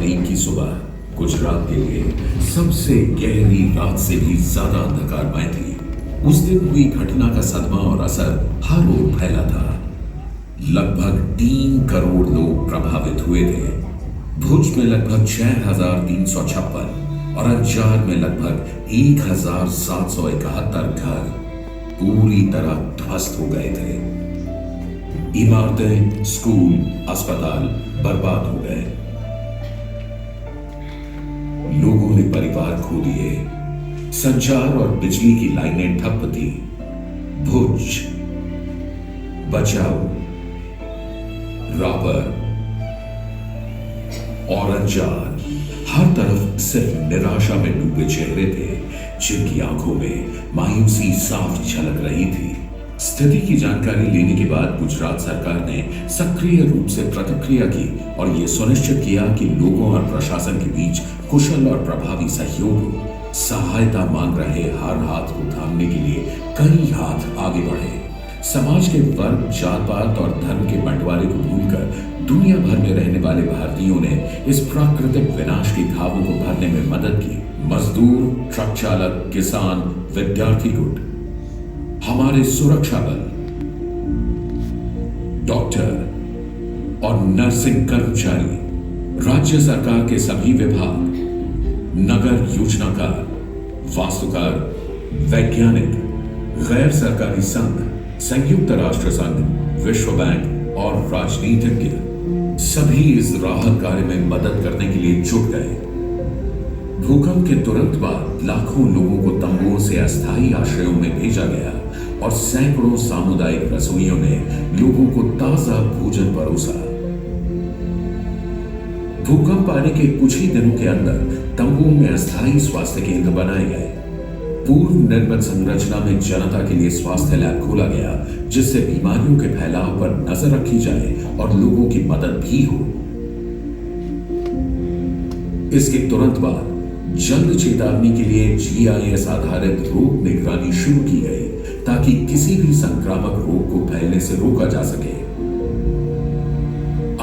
तारीख की सुबह गुजरात के लिए सबसे गहरी रात से भी ज्यादा अंधकारमय थी। उस दिन हुई घटना का सदमा और असर हर ओर फैला था। लगभग 3 करोड़ लोग प्रभावित हुए थे। भुज में लगभग 6,356 और अंजार में लगभग 1,771 घर पूरी तरह ध्वस्त हो गए थे। इमारतें, स्कूल, अस्पताल बर्बाद हो गए। लोगों ने परिवार खो दिए। संचार और बिजली की लाइनें ठप थी। भुज, बचाओ, रापर और अंजार हर तरफ सिर्फ निराशा में डूबे चेहरे थे, जिनकी आंखों में मायूसी साफ झलक रही थी। स्थिति की जानकारी लेने के बाद गुजरात सरकार ने सक्रिय रूप से प्रतिक्रिया की और यह सुनिश्चित किया कि लोगों और प्रशासन के बीच कुशल और प्रभावी सहयोग हो। सहायता मांग रहे हर हाथ को थामने के लिए कई हाथ आगे बढ़े। समाज के वर्ग, जात पात और धर्म के बंटवारे को भूलकर दुनिया भर में रहने वाले भारतीयों ने इस प्राकृतिक विनाश के घावों को भरने में मदद की। मजदूर, ट्रक चालक, किसान, विद्यार्थी गुट, हमारे सुरक्षा बल, डॉक्टर और नर्सिंग कर्मचारी, राज्य सरकार के सभी विभाग, नगर योजनाकार, वास्तुकार, वैज्ञानिक, गैर सरकारी संघ, संयुक्त राष्ट्र संघ, विश्व बैंक और राजनीतिज्ञ सभी इस राहत कार्य में मदद करने के लिए जुट गए। भूकंप के तुरंत बाद लाखों लोगों को तंबुओं से अस्थायी आश्रयों में भेजा गया और सैकड़ों सामुदायिक रसोइयों ने लोगों को ताजा भोजन परोसा। भूकंप आने के कुछ ही दिनों के अंदर तंबुओं में अस्थायी स्वास्थ्य केंद्र बनाए गए। पूर्व निर्मित संरचना में जनता के लिए स्वास्थ्य लैब खोला गया, जिससे बीमारियों के फैलाव पर नजर रखी जाए और लोगों की मदद भी हो। इसके तुरंत बाद जल्द चेतावनी के लिए GIS आधारित रोग निगरानी शुरू की गई, ताकि किसी भी संक्रामक रोग को फैलने से रोका जा सके।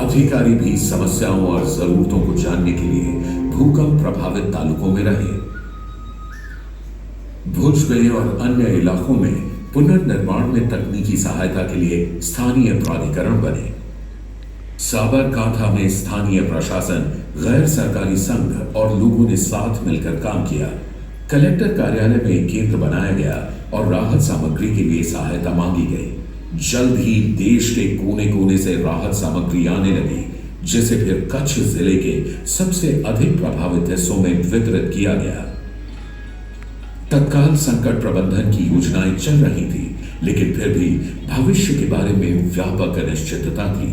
अधिकारी भी समस्याओं और जरूरतों को जानने के लिए भूकंप प्रभावित तालुकों में रहे। भुज में और अन्य इलाकों में पुनर्निर्माण में तकनीकी सहायता के लिए स्थानीय प्राधिकरण बने। साबरकांठा में स्थानीय प्रशासन, गैर सरकारी संघ और लोगों ने साथ मिलकर काम किया। कलेक्टर कार्यालय में एक केंद्र बनाया गया और राहत सामग्री के लिए सहायता मांगी गई। जल्द ही देश के कोने कोने से राहत सामग्री आने लगी, जिसे फिर कच्छ जिले के सबसे अधिक प्रभावित हिस्सों में वितरित किया गया। तत्काल संकट प्रबंधन की योजनाएं चल रही थी, लेकिन फिर भी भविष्य के बारे में व्यापक अनिश्चितता थी।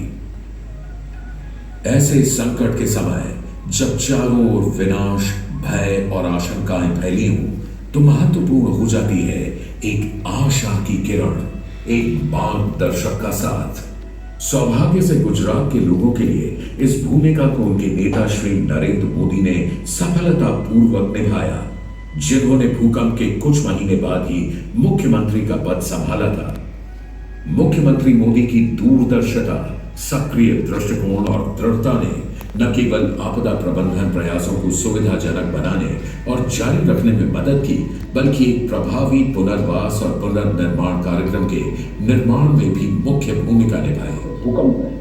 ऐसे संकट के समय जब चारों ओर विनाश, भय और आशंकाएं फैली हों, तो महत्वपूर्ण हो जाती है एक आशा की किरण, एक मार्गदर्शक का साथ। सौभाग्य से गुजरात के लोगों के लिए इस भूमिका को उनके नेता श्री नरेंद्र मोदी ने सफलतापूर्वक निभाया, जिन्होंने भूकंप के कुछ महीने बाद ही मुख्यमंत्री का पद संभाला था। मुख्यमंत्री मोदी की दूरदर्शिता, सक्रिय दृष्टिकोण और दृढ़ता ने न केवल आपदा प्रबंधन प्रयासों को सुविधाजनक बनाने और जारी रखने में मदद की, बल्कि एक प्रभावी पुनर्वास और पुनर्निर्माण कार्यक्रम के निर्माण में भी मुख्य भूमिका निभाई। भूकंप में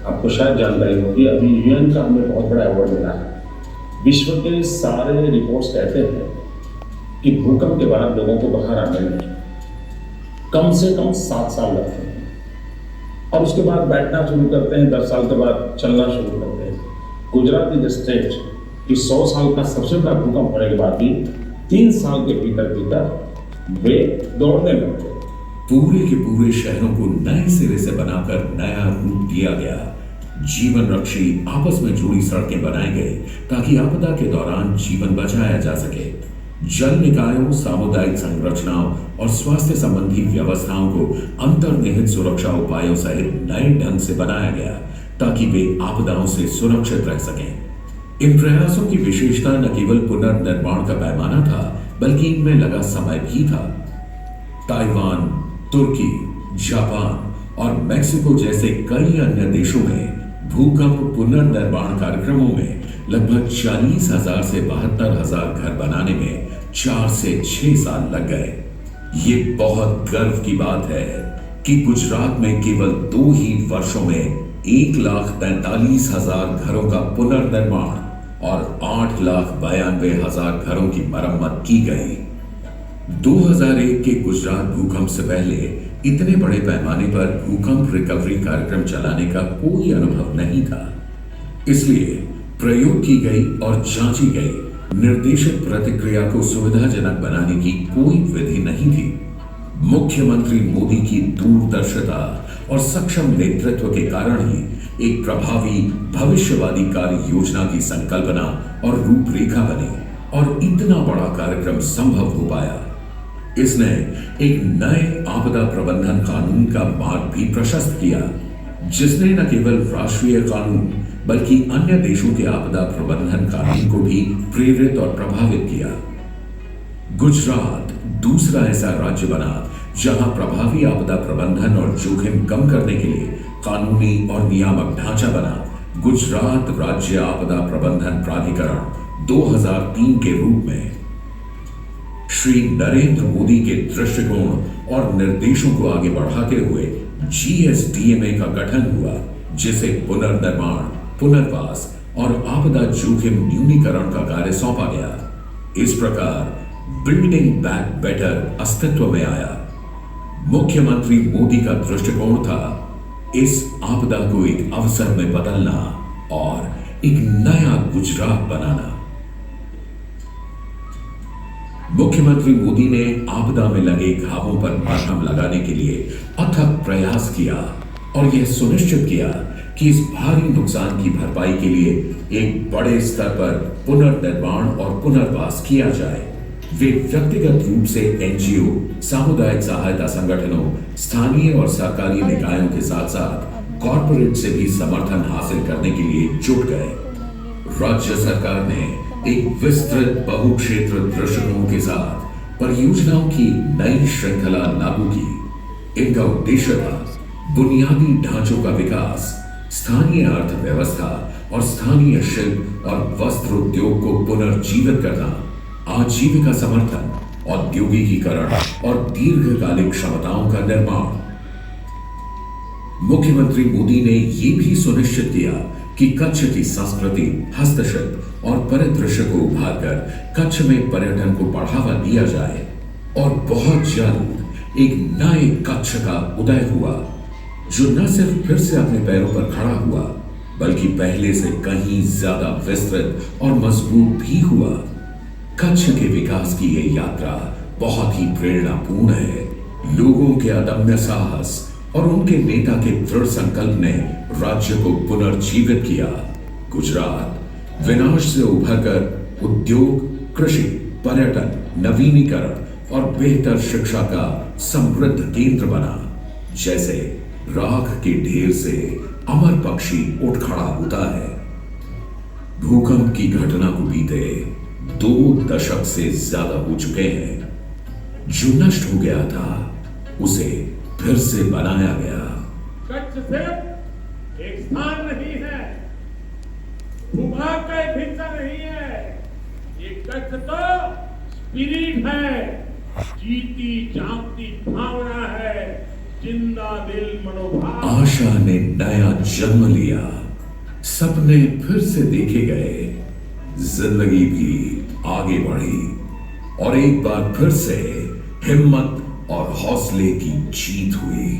आपको शायद जानकारी होगी, अभी UN का हमें बहुत बड़ा अवार्ड मिला है। विश्व के सारे रिपोर्ट्स कहते हैं कि भूकंप के बाद लोगों को बाहर आने में कम से कम 7 साल लगते हैं और उसके बाद बैठना शुरू करते हैं, 10 साल के बाद चलना शुरू करते हैं। गुजरात इज स्टेट कि 100 साल का सबसे बड़ा भूकंप होने के बाद भी 3 साल के भीतर भीतर वे दौड़ने लगते। पूरे के पूरे शहरों को नए सिरे से बनाकर नया रूप दिया गया। जीवन रक्षी आपस में जुड़ी सड़कें बनाई गई ताकि आपदा के दौरान जीवन बचाया जा सके। जल निकायों, सामुदायिक संरचनाओं और स्वास्थ्य संबंधी व्यवस्थाओं को अंतर्निहित सुरक्षा उपायों सहित नए ढंग से बनाया गया ताकि वे आपदाओं से सुरक्षित रह सकें। इन प्रयासों की विशेषता न केवल पुनर्निर्माण का पैमाना था, बल्कि इनमें लगा समय भी था। ताइवान, तुर्की, जापान और मेक्सिको जैसे कई अन्य देशों में भूकंप पुनर्निर्माण कार्यक्रमों में लगभग 40,000 से 72,000 घर बनाने में 4 से 6 साल लग गए। ये बहुत गर्व की बात है कि गुजरात में केवल 2 ही वर्षों में 1,43,000 घरों का पुनर्निर्माण और 8,92,000 घरों की मरम्मत की गई। 2001 के गुजरात भूकंप से पहले इतने बड़े पैमाने पर भूकंप रिकवरी कार्यक्रम चलाने का कोई अनुभव नहीं था। इसलिए प्रयोग की गई और जांची गई निर्देशित प्रतिक्रिया को सुविधाजनक बनाने की कोई विधि नहीं थी। मुख्यमंत्री मोदी की दूरदर्शिता और सक्षम नेतृत्व के कारण ही एक प्रभावी भविष्यवादी कार्य योजना की संकल्पना और रूपरेखा बनी और इतना बड़ा कार्यक्रम संभव हो पाया। इसने एक नए आपदा प्रबंधन कानून का मार्ग भी प्रशस्त किया, जिसने न केवल राष्ट्रीय कानून बल्कि अन्य देशों के आपदा प्रबंधन कानून को भी प्रेरित और प्रभावित किया। गुजरात दूसरा ऐसा राज्य बना जहां प्रभावी आपदा प्रबंधन और जोखिम कम करने के लिए कानूनी और नियामक ढांचा बना गुजरात राज्य आपदा प्रबंधन प्राधिकरण 2003 के रूप में। श्री नरेंद्र मोदी के दृष्टिकोण और निर्देशों को आगे बढ़ाते हुए GSDMA का गठन हुआ, जिसे पुनर्निर्माण, पुनर्वास और आपदा जोखिम न्यूनीकरण का कार्य सौंपा गया। इस प्रकार बिल्डिंग बैक बेटर अस्तित्व में आया। मुख्यमंत्री मोदी का दृष्टिकोण था इस आपदा को एक अवसर में बदलना और एक नया गुजरात बनाना। मुख्यमंत्री मोदी ने आपदा में लगे घावों पर मरहम लगाने के लिए अथक प्रयास किया और यह सुनिश्चित किया कि इस भारी नुकसान की भरपाई के लिए एक बड़े स्तर पर पुनर्निर्माण और पुनर्वास किया जाए। वे व्यक्तिगत रूप से NGO, सामुदायिक सहायता संगठनों, स्थानीय और सरकारी निकायों के साथ साथ कॉरपोरेट से भी समर्थन हासिल करने के लिए जुट गए। राज्य सरकार ने एक विस्तृत बहुक्षेत्र दृष्टिकोण के साथ परियोजनाओं की नई श्रृंखला लागू की। इनका उद्देश्य था बुनियादी ढांचों का विकास, स्थानीय अर्थव्यवस्था और स्थानीय शिल्प और वस्त्र उद्योग को पुनर्जीवित करना, आजीविका समर्थन, औद्योगिकीकरण और दीर्घकालिक क्षमताओं का निर्माण। मुख्यमंत्री मोदी ने यह भी सुनिश्चित किया कि कच्छ की संस्कृति, हस्तशिल्प और परिदृश्य को उभारकर कच्छ में पर्यटन को बढ़ावा दिया जाए और बहुत जल्द एक नए कच्छ का उदय हुआ, जो न सिर्फ फिर से अपने पैरों पर खड़ा हुआ बल्कि पहले से कहीं ज्यादा विस्तृत और मजबूत भी हुआ। कच्छ के विकास की यह यात्रा बहुत ही प्रेरणापूर्ण है। लोगों के अदम्य साहस और उनके नेता के दृढ़ संकल्प ने राज्य को पुनर्जीवित किया। गुजरात विनाश से उभरकर उद्योग, कृषि, पर्यटन, नवीनीकरण और बेहतर शिक्षा का समृद्ध केंद्र बना। जैसे राख के ढेर से अमर पक्षी उठ खड़ा होता है। भूकंप की घटना को बीते 2 दशक से ज्यादा हो चुके हैं। जो नष्ट हो गया था उसे फिर से बनाया गया। कच्छ सिर्फ एक स्थान नहीं है, भूभाग का एक हिस्सा नहीं है। ये कच्छ तो स्पिरिट है, जीती जागती भावना है, जिंदा दिल मनोभाव। आशा ने नया जन्म लिया, सपने फिर से देखे गए, जिंदगी भी आगे बढ़ी और एक बार फिर से हिम्मत और हौसले की जीत हुई।